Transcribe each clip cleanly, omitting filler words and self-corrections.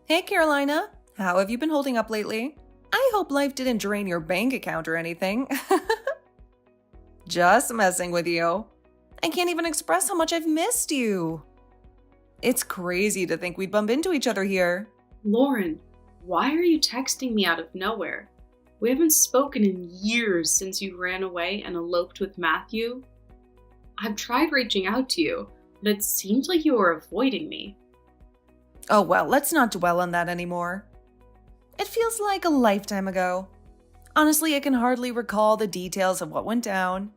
Hey Carolina, how have you been holding up lately? I hope life didn't drain your bank account or anything. Just messing with you. I can't even express how much I've missed you. It's crazy to think we'd bump into each other here. Lauren, why are you texting me out of nowhere? We haven't spoken in years since you ran away and eloped with Matthew. I've tried reaching out to you, but it seems like you are avoiding me. Oh well, let's not dwell on that anymore. It feels like a lifetime ago. Honestly, I can hardly recall the details of what went down.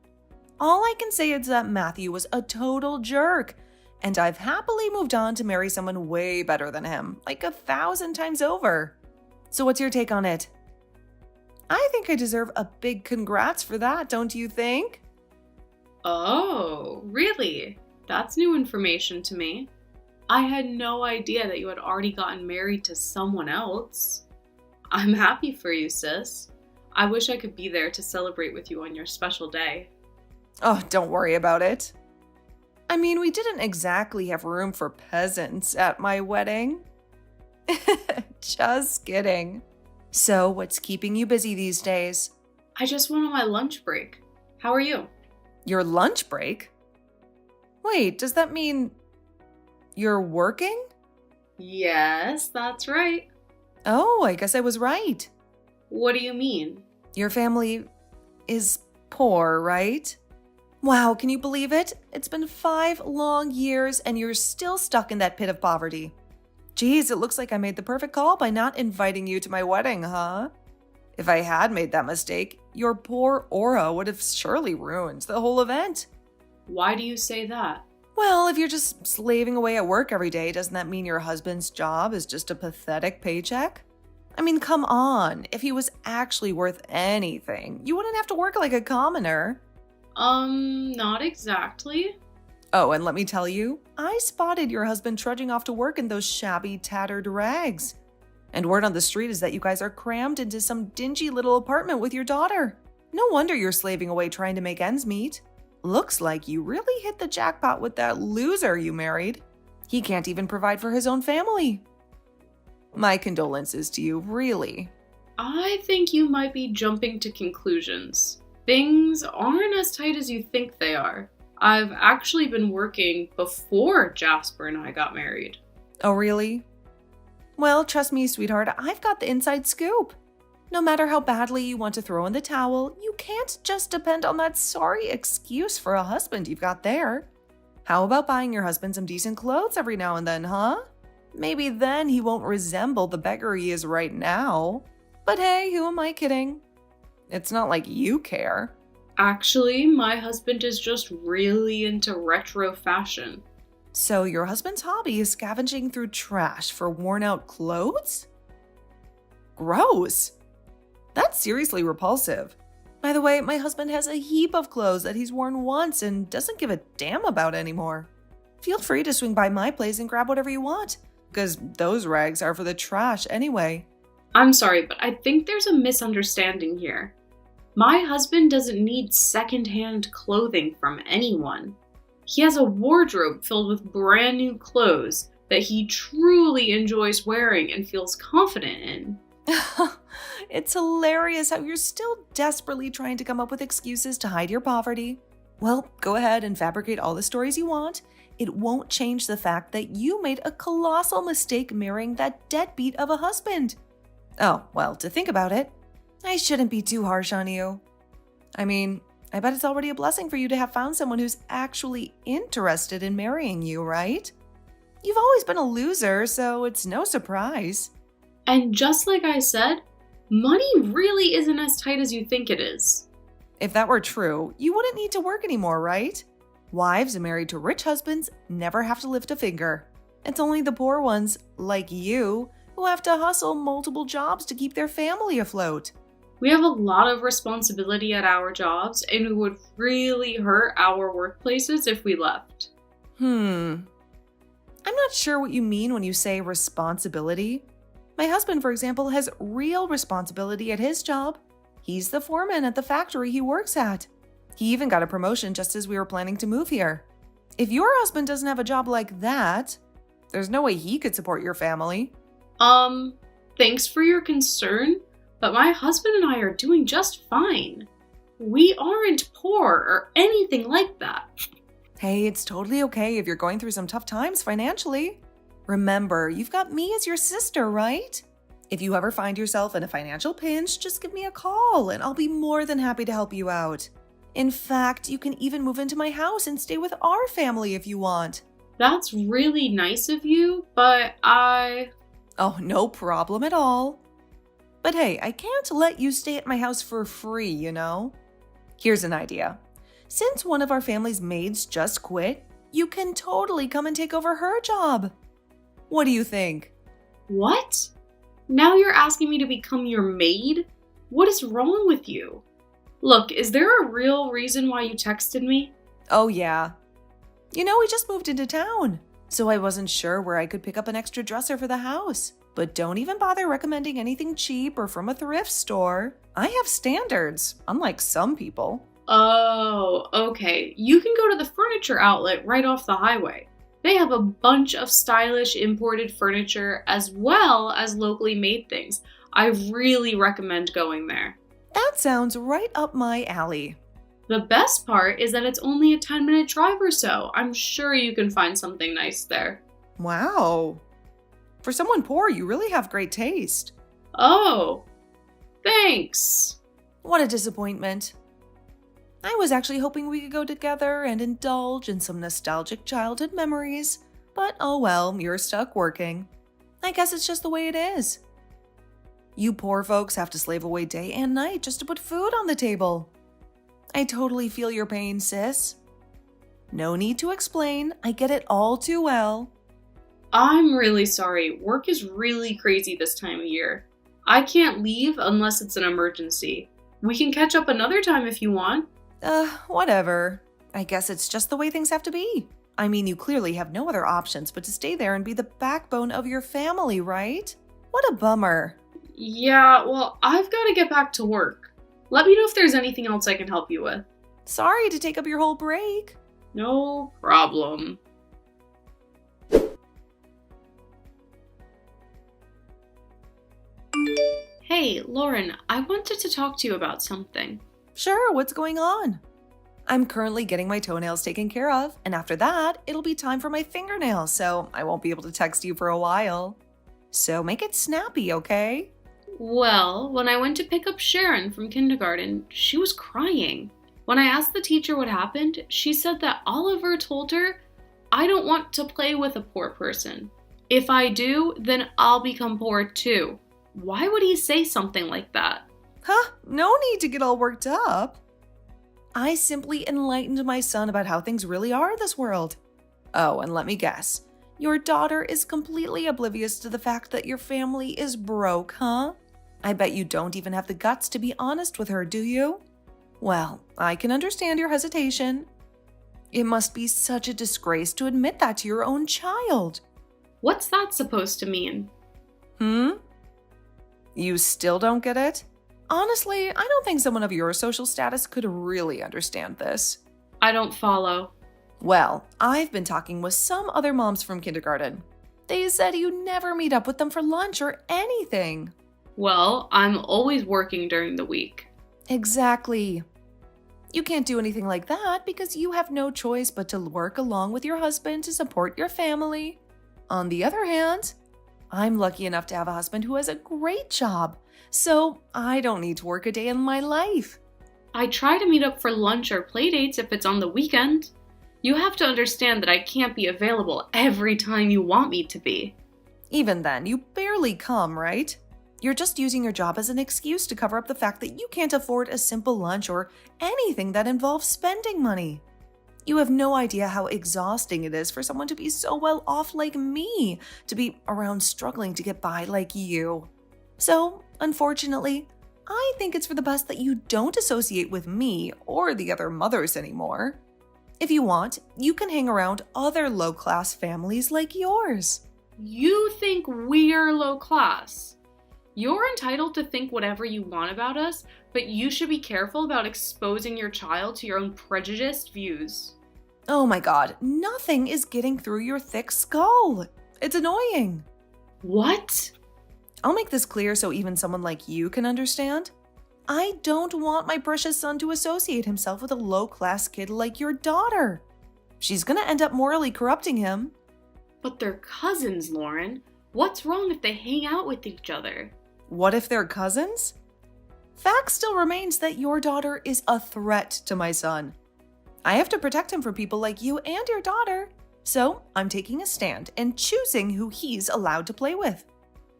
All I can say is that Matthew was a total jerk, and I've happily moved on to marry someone way better than him, like 1,000 times over. So what's your take on it? I think I deserve a big congrats for that, don't you think? Oh, really? That's new information to me. I had no idea that you had already gotten married to someone else. I'm happy for you, sis. I wish I could be there to celebrate with you on your special day. Oh, don't worry about it. I mean, we didn't exactly have room for peasants at my wedding. Just kidding. So, what's keeping you busy these days? I just went on my lunch break. How are you? Your lunch break? Wait, does that mean you're working? Yes, that's right. Oh, I guess I was right. What do you mean? Your family is poor, right? Wow, can you believe it? It's been 5 long years and you're still stuck in that pit of poverty. Geez, it looks like I made the perfect call by not inviting you to my wedding, huh? If I had made that mistake, your poor aura would have surely ruined the whole event. Why do you say that? Well, if you're just slaving away at work every day, doesn't that mean your husband's job is just a pathetic paycheck? I mean, come on. If he was actually worth anything, you wouldn't have to work like a commoner. Not exactly. Oh, and let me tell you, I spotted your husband trudging off to work in those shabby, tattered rags. And word on the street is that you guys are crammed into some dingy little apartment with your daughter. No wonder you're slaving away trying to make ends meet. Looks like you really hit the jackpot with that loser you married. He can't even provide for his own family. My condolences to you, really. I think you might be jumping to conclusions. Things aren't as tight as you think they are. I've actually been working before Jasper and I got married. Oh, really? Well, trust me, sweetheart, I've got the inside scoop. No matter how badly you want to throw in the towel, you can't just depend on that sorry excuse for a husband you've got there. How about buying your husband some decent clothes every now and then, huh? Maybe then he won't resemble the beggar he is right now. But hey, who am I kidding? It's not like you care. Actually, my husband is just really into retro fashion. So your husband's hobby is scavenging through trash for worn-out clothes? Gross. That's seriously repulsive. By the way, my husband has a heap of clothes that he's worn once and doesn't give a damn about anymore. Feel free to swing by my place and grab whatever you want, because those rags are for the trash anyway. I'm sorry, but I think there's a misunderstanding here. My husband doesn't need secondhand clothing from anyone. He has a wardrobe filled with brand new clothes that he truly enjoys wearing and feels confident in. It's hilarious how you're still desperately trying to come up with excuses to hide your poverty. Well, go ahead and fabricate all the stories you want. It won't change the fact that you made a colossal mistake marrying that deadbeat of a husband. Oh, well, to think about it, I shouldn't be too harsh on you. I mean, I bet it's already a blessing for you to have found someone who's actually interested in marrying you, right? You've always been a loser, so it's no surprise. And just like I said, money really isn't as tight as you think it is. If that were true, you wouldn't need to work anymore, right? Wives married to rich husbands never have to lift a finger. It's only the poor ones, like you, who have to hustle multiple jobs to keep their family afloat. We have a lot of responsibility at our jobs, and it would really hurt our workplaces if we left. I'm not sure what you mean when you say responsibility. My husband, for example, has real responsibility at his job. He's the foreman at the factory he works at. He even got a promotion just as we were planning to move here. If your husband doesn't have a job like that, there's no way he could support your family. Thanks for your concern, but my husband and I are doing just fine. We aren't poor or anything like that. Hey, it's totally okay if you're going through some tough times financially. Remember, you've got me as your sister, right? If you ever find yourself in a financial pinch, just give me a call and I'll be more than happy to help you out. In fact, you can even move into my house and stay with our family if you want. That's really nice of you, but Oh, no problem at all. But hey, I can't let you stay at my house for free, you know? Here's an idea. Since one of our family's maids just quit, you can totally come and take over her job. What do you think? What? Now you're asking me to become your maid? What is wrong with you? Look, is there a real reason why you texted me? Oh, yeah. You know, we just moved into town, so I wasn't sure where I could pick up an extra dresser for the house. But don't even bother recommending anything cheap or from a thrift store. I have standards, unlike some people. Oh, okay. You can go to the furniture outlet right off the highway. They have a bunch of stylish imported furniture as well as locally made things. I really recommend going there. That sounds right up my alley. The best part is that it's only a 10-minute drive or so. I'm sure you can find something nice there. Wow. For someone poor, you really have great taste. Oh, thanks. What a disappointment. I was actually hoping we could go together and indulge in some nostalgic childhood memories, but oh well, you're stuck working. I guess it's just the way it is. You poor folks have to slave away day and night just to put food on the table. I totally feel your pain, sis. No need to explain, I get it all too well. I'm really sorry. Work is really crazy this time of year. I can't leave unless it's an emergency. We can catch up another time if you want. Whatever. I guess it's just the way things have to be. I mean, you clearly have no other options but to stay there and be the backbone of your family, right? What a bummer. Yeah, well, I've got to get back to work. Let me know if there's anything else I can help you with. Sorry to take up your whole break. No problem. Hey, Lauren, I wanted to talk to you about something. Sure, what's going on? I'm currently getting my toenails taken care of, and after that, it'll be time for my fingernails, so I won't be able to text you for a while. So make it snappy, okay? Well, when I went to pick up Sharon from kindergarten, she was crying. When I asked the teacher what happened, she said that Oliver told her, "I don't want to play with a poor person. If I do, then I'll become poor too." Why would he say something like that? Huh, no need to get all worked up. I simply enlightened my son about how things really are in this world. Oh, and let me guess. Your daughter is completely oblivious to the fact that your family is broke, huh? I bet you don't even have the guts to be honest with her, do you? Well, I can understand your hesitation. It must be such a disgrace to admit that to your own child. What's that supposed to mean? You still don't get it? Honestly, I don't think someone of your social status could really understand this. I don't follow. Well, I've been talking with some other moms from kindergarten. They said you never meet up with them for lunch or anything. Well, I'm always working during the week. Exactly. You can't do anything like that because you have no choice but to work along with your husband to support your family. On the other hand, I'm lucky enough to have a husband who has a great job, so I don't need to work a day in my life. I try to meet up for lunch or play dates if it's on the weekend. You have to understand that I can't be available every time you want me to be. Even then, you barely come, right? You're just using your job as an excuse to cover up the fact that you can't afford a simple lunch or anything that involves spending money. You have no idea how exhausting it is for someone to be so well off like me, to be around struggling to get by like you. So, unfortunately, I think it's for the best that you don't associate with me or the other mothers anymore. If you want, you can hang around other low-class families like yours. You think we're low class? You're entitled to think whatever you want about us, but you should be careful about exposing your child to your own prejudiced views. Oh my god, nothing is getting through your thick skull. It's annoying. What? I'll make this clear so even someone like you can understand. I don't want my precious son to associate himself with a low-class kid like your daughter. She's gonna end up morally corrupting him. But they're cousins, Lauren. What's wrong if they hang out with each other? What if they're cousins? Fact still remains that your daughter is a threat to my son. I have to protect him from people like you and your daughter. So I'm taking a stand and choosing who he's allowed to play with.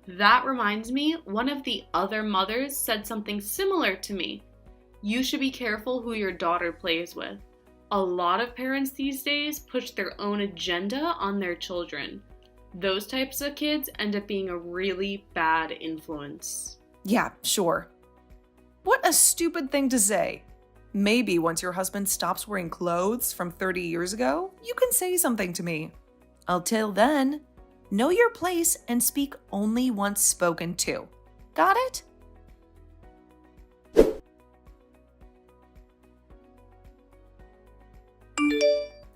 That reminds me, one of the other mothers said something similar to me. You should be careful who your daughter plays with. A lot of parents these days push their own agenda on their children. Those types of kids end up being a really bad influence. Yeah, sure. What a stupid thing to say. Maybe once your husband stops wearing clothes from 30 years ago, you can say something to me. Until then, know your place and speak only once spoken to. Got it?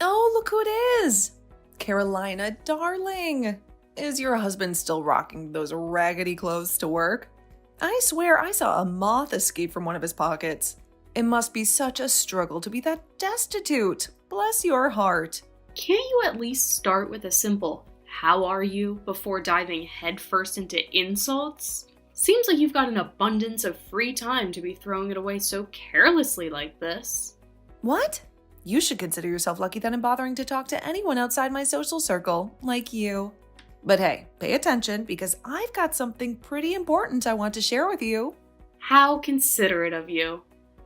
Oh, look who it is! Carolina, darling! Is your husband still rocking those raggedy clothes to work? I swear I saw a moth escape from one of his pockets. It must be such a struggle to be that destitute. Bless your heart. Can't you at least start with a simple, "How are you?" before diving headfirst into insults? Seems like you've got an abundance of free time to be throwing it away so carelessly like this. What? You should consider yourself lucky that I'm bothering to talk to anyone outside my social circle, like you. But hey, pay attention because I've got something pretty important I want to share with you. How considerate of you.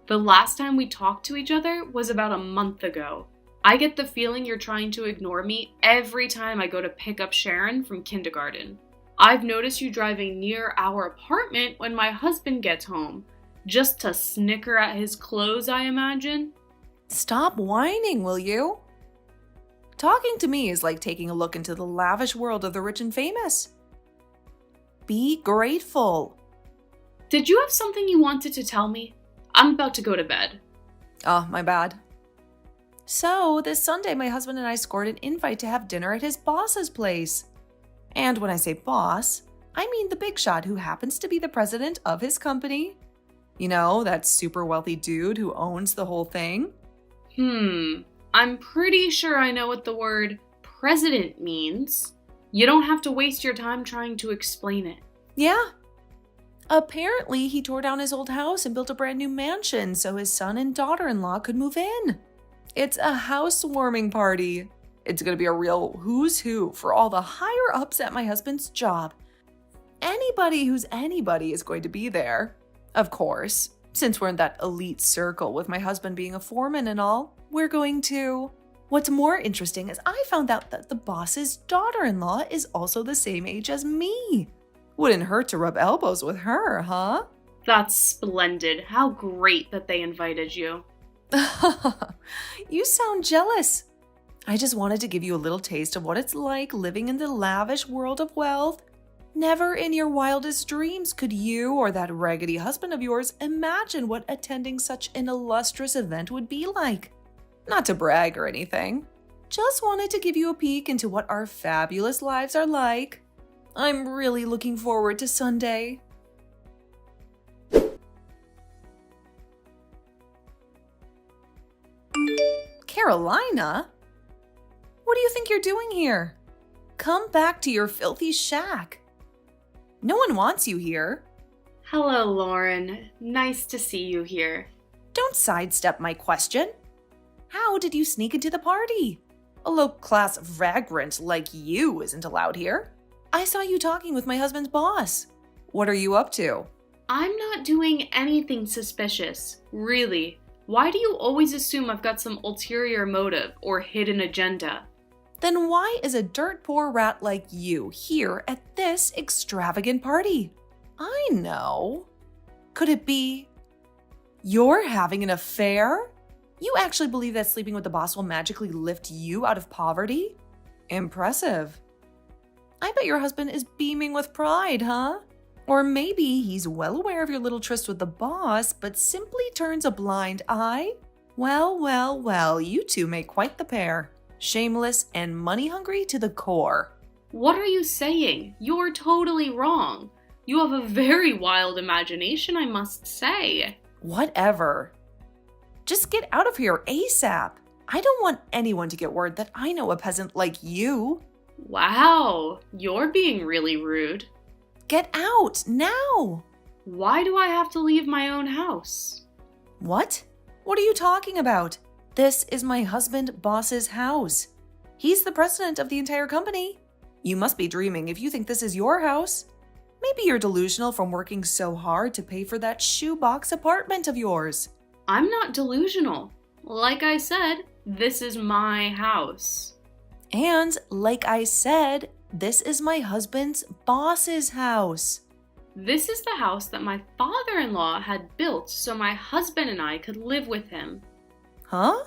The last time we talked to each other was about a month ago. I get the feeling you're trying to ignore me every time I go to pick up Sharon from kindergarten. I've noticed you driving near our apartment when my husband gets home, just to snicker at his clothes, I imagine. Stop whining, will you? Talking to me is like taking a look into the lavish world of the rich and famous. Be grateful. Did you have something you wanted to tell me? I'm about to go to bed. Oh, my bad. So, this Sunday, my husband and I scored an invite to have dinner at his boss's place. And when I say boss, I mean the big shot who happens to be the president of his company. You know, that super wealthy dude who owns the whole thing. I'm pretty sure I know what the word president means. You don't have to waste your time trying to explain it. Yeah. Apparently, he tore down his old house and built a brand new mansion so his son and daughter-in-law could move in. It's a housewarming party. It's going to be a real who's who for all the higher-ups at my husband's job. Anybody who's anybody is going to be there. Of course, since we're in that elite circle with my husband being a foreman and all, we're going to... What's more interesting is I found out that the boss's daughter-in-law is also the same age as me. Wouldn't hurt to rub elbows with her, huh? That's splendid. How great that they invited you. You sound jealous. I just wanted to give you a little taste of what it's like living in the lavish world of wealth. Never in your wildest dreams could you or that raggedy husband of yours imagine what attending such an illustrious event would be like. Not to brag or anything. Just wanted to give you a peek into what our fabulous lives are like. I'm really looking forward to Sunday. Carolina? What do you think you're doing here? Come back to your filthy shack. No one wants you here. Hello, Lauren. Nice to see you here. Don't sidestep my question. How did you sneak into the party? A low-class vagrant like you isn't allowed here. I saw you talking with my husband's boss. What are you up to? I'm not doing anything suspicious. Really. Why do you always assume I've got some ulterior motive or hidden agenda? Then why is a dirt-poor rat like you here at this extravagant party? I know. Could it be you're having an affair? You actually believe that sleeping with the boss will magically lift you out of poverty? Impressive. I bet your husband is beaming with pride, huh? Or maybe he's well aware of your little tryst with the boss, but simply turns a blind eye? Well, you two make quite the pair. Shameless and money-hungry to the core. What are you saying? You're totally wrong. You have a very wild imagination, I must say. Whatever. Just get out of here ASAP. I don't want anyone to get word that I know a peasant like you. Wow, you're being really rude. Get out, now! Why do I have to leave my own house? What? What are you talking about? This is my husband, boss's house. He's the president of the entire company. You must be dreaming if you think this is your house. Maybe you're delusional from working so hard to pay for that shoebox apartment of yours. I'm not delusional. Like I said, this is my house. And like I said, this is my husband's boss's house. This is the house that my father-in-law had built so my husband and I could live with him. Huh?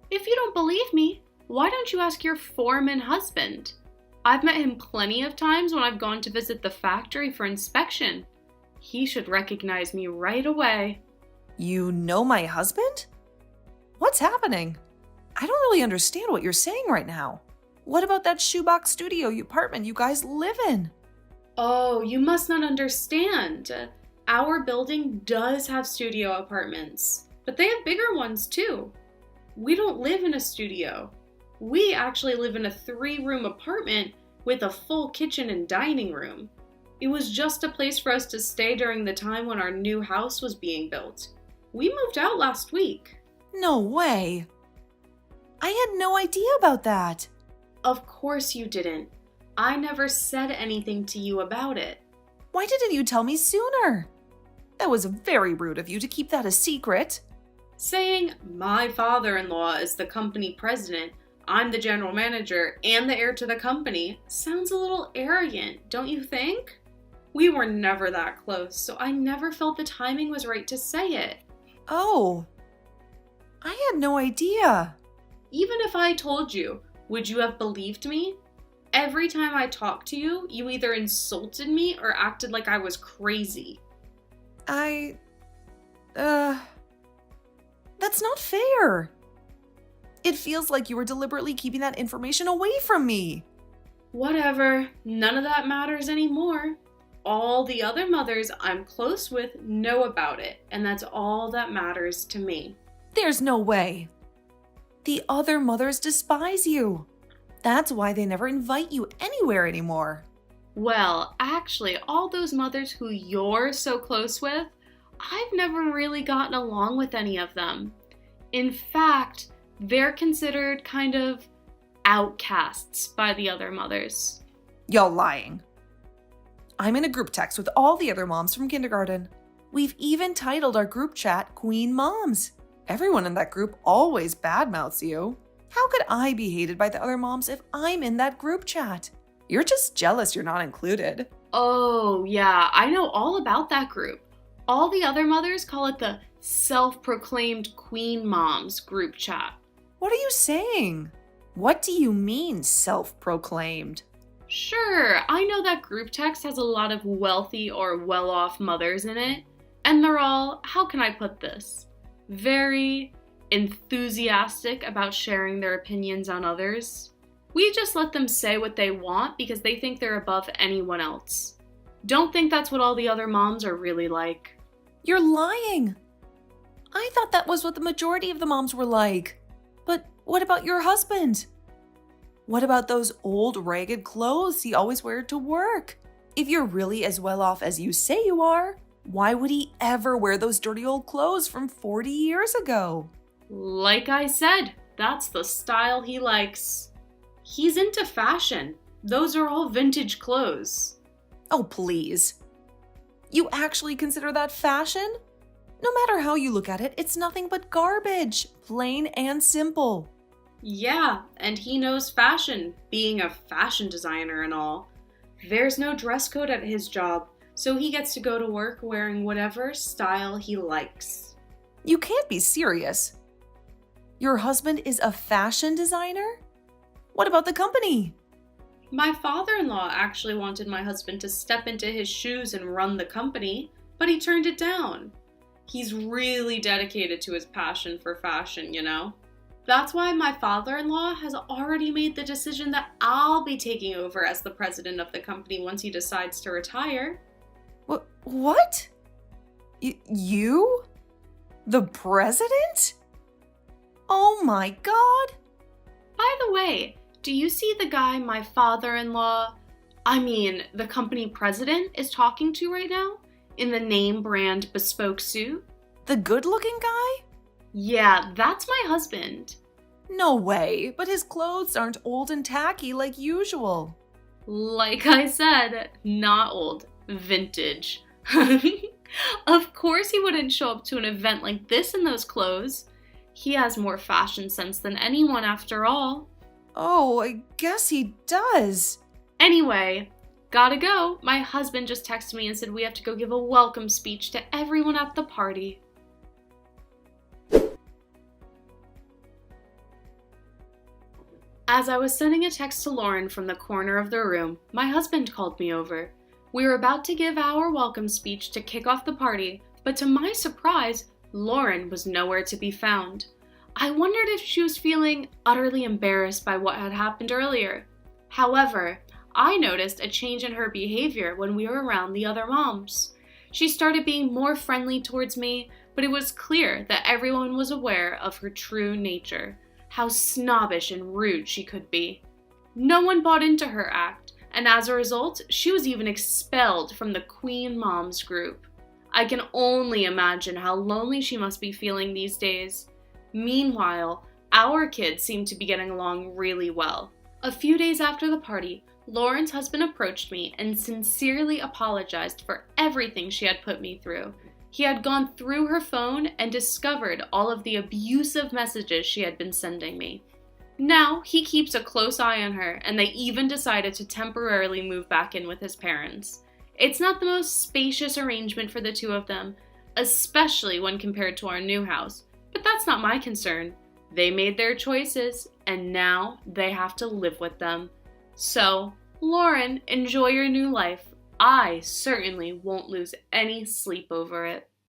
If you don't believe me, why don't you ask your foreman husband? I've met him plenty of times when I've gone to visit the factory for inspection. He should recognize me right away. You know my husband? What's happening? I don't really understand what you're saying right now. What about that shoebox studio apartment you guys live in? Oh, you must not understand. Our building does have studio apartments, but they have bigger ones too. We don't live in a studio. We actually live in a 3-room apartment with a full kitchen and dining room. It was just a place for us to stay during the time when our new house was being built. We moved out last week. No way. I had no idea about that. Of course you didn't. I never said anything to you about it. Why didn't you tell me sooner? That was very rude of you to keep that a secret. Saying, my father-in-law is the company president, I'm the general manager, and the heir to the company, sounds a little arrogant, don't you think? We were never that close, so I never felt the timing was right to say it. Oh, I had no idea. Even if I told you, would you have believed me? Every time I talked to you, you either insulted me or acted like I was crazy. That's not fair. It feels like you were deliberately keeping that information away from me. Whatever, none of that matters anymore. All the other mothers I'm close with know about it, and that's all that matters to me. There's no way. The other mothers despise you. That's why they never invite you anywhere anymore. Well, actually, all those mothers who you're so close with, I've never really gotten along with any of them. In fact, they're considered kind of outcasts by the other mothers. Y'all lying. I'm in a group text with all the other moms from kindergarten. We've even titled our group chat Queen Moms. Everyone in that group always badmouths you. How could I be hated by the other moms if I'm in that group chat? You're just jealous you're not included. Oh, yeah, I know all about that group. All the other mothers call it the self-proclaimed Queen Moms group chat. What are you saying? What do you mean, self-proclaimed? Sure, I know that group text has a lot of wealthy or well-off mothers in it, and they're all, how can I put this, very enthusiastic about sharing their opinions on others. We just let them say what they want because they think they're above anyone else. Don't think that's what all the other moms are really like. You're lying. I thought that was what the majority of the moms were like. But what about your husband? What about those old ragged clothes he always wears to work? If you're really as well off as you say you are, why would he ever wear those dirty old clothes from 40 years ago? Like I said, that's the style he likes. He's into fashion. Those are all vintage clothes. Oh, please. You actually consider that fashion? No matter how you look at it, it's nothing but garbage, plain and simple. Yeah, and he knows fashion, being a fashion designer and all. There's no dress code at his job, so he gets to go to work wearing whatever style he likes. You can't be serious. Your husband is a fashion designer? What about the company? My father-in-law actually wanted my husband to step into his shoes and run the company, but he turned it down. He's really dedicated to his passion for fashion, you know? That's why my father-in-law has already made the decision that I'll be taking over as the president of the company once he decides to retire. What? You? The president? Oh my God! By the way, do you see the guy my father-in-law, the company president, is talking to right now? In the name brand bespoke suit? The good-looking guy? Yeah, that's my husband. No way, but his clothes aren't old and tacky like usual. Like I said, not old, vintage. Of course he wouldn't show up to an event like this in those clothes. He has more fashion sense than anyone after all. Oh, I guess he does. Anyway, gotta go. My husband just texted me and said we have to go give a welcome speech to everyone at the party. As I was sending a text to Lauren from the corner of the room, my husband called me over. We were about to give our welcome speech to kick off the party, but to my surprise, Lauren was nowhere to be found. I wondered if she was feeling utterly embarrassed by what had happened earlier. However, I noticed a change in her behavior when we were around the other moms. She started being more friendly towards me, but it was clear that everyone was aware of her true nature, how snobbish and rude she could be. No one bought into her act, and as a result, she was even expelled from the Queen Moms group. I can only imagine how lonely she must be feeling these days. Meanwhile, our kids seem to be getting along really well. A few days after the party, Lauren's husband approached me and sincerely apologized for everything she had put me through. He had gone through her phone and discovered all of the abusive messages she had been sending me. Now, he keeps a close eye on her, and they even decided to temporarily move back in with his parents. It's not the most spacious arrangement for the two of them, especially when compared to our new house, but that's not my concern. They made their choices, and now they have to live with them. So, Lauren, enjoy your new life. I certainly won't lose any sleep over it.